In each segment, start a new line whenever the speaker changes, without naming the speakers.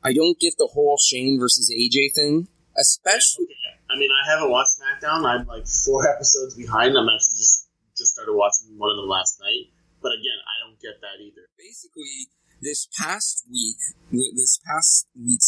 I don't get the whole Shane versus AJ thing, especially.
I mean, I haven't watched SmackDown. I'm like 4 episodes behind. I'm actually just started watching one of them last night. But again, I don't get that either.
Basically, this past week's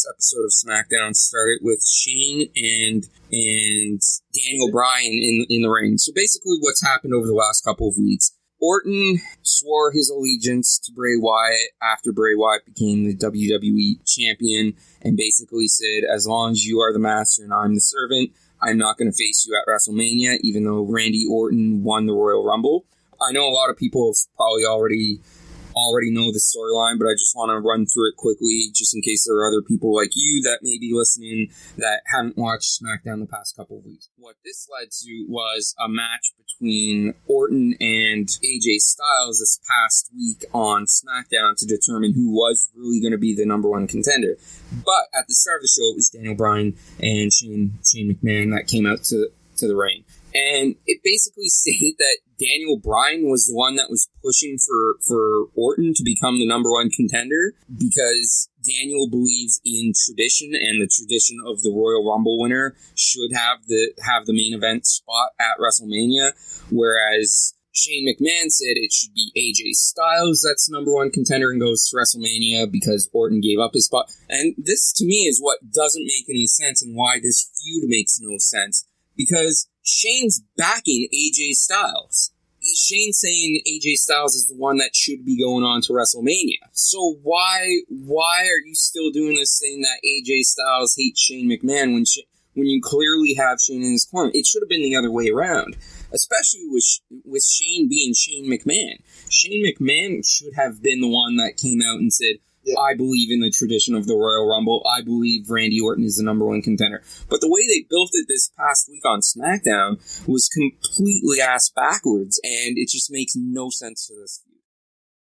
episode of SmackDown started with Shane and Daniel Bryan in the ring. So basically, what's happened over the last couple of weeks? Orton swore his allegiance to Bray Wyatt after Bray Wyatt became the WWE champion and basically said, as long as you are the master and I'm the servant, I'm not going to face you at WrestleMania, even though Randy Orton won the Royal Rumble. I know a lot of people have probably already know the storyline, but I just want to run through it quickly just in case there are other people like you that may be listening that haven't watched SmackDown the past couple of weeks. What this led to was a match between Orton and AJ Styles this past week on SmackDown to determine who was really going to be the number one contender. But at the start of the show, it was Daniel Bryan and Shane McMahon that came out to the ring. And it basically stated that Daniel Bryan was the one that was pushing for Orton to become the number one contender because Daniel believes in tradition and the tradition of the Royal Rumble winner should have the main event spot at WrestleMania, whereas Shane McMahon said it should be AJ Styles that's number one contender and goes to WrestleMania because Orton gave up his spot. And this, to me, is what doesn't make any sense and why this feud makes no sense. Because Shane's backing AJ Styles. Shane's saying AJ Styles is the one that should be going on to WrestleMania. So why are you still doing this thing that AJ Styles hates Shane McMahon when you clearly have Shane in his corner? It should have been the other way around, especially with Shane being Shane McMahon. Shane McMahon should have been the one that came out and said, I believe in the tradition of the Royal Rumble. I believe Randy Orton is the number one contender. But the way they built it this past week on SmackDown was completely ass backwards, and it just makes no sense to this.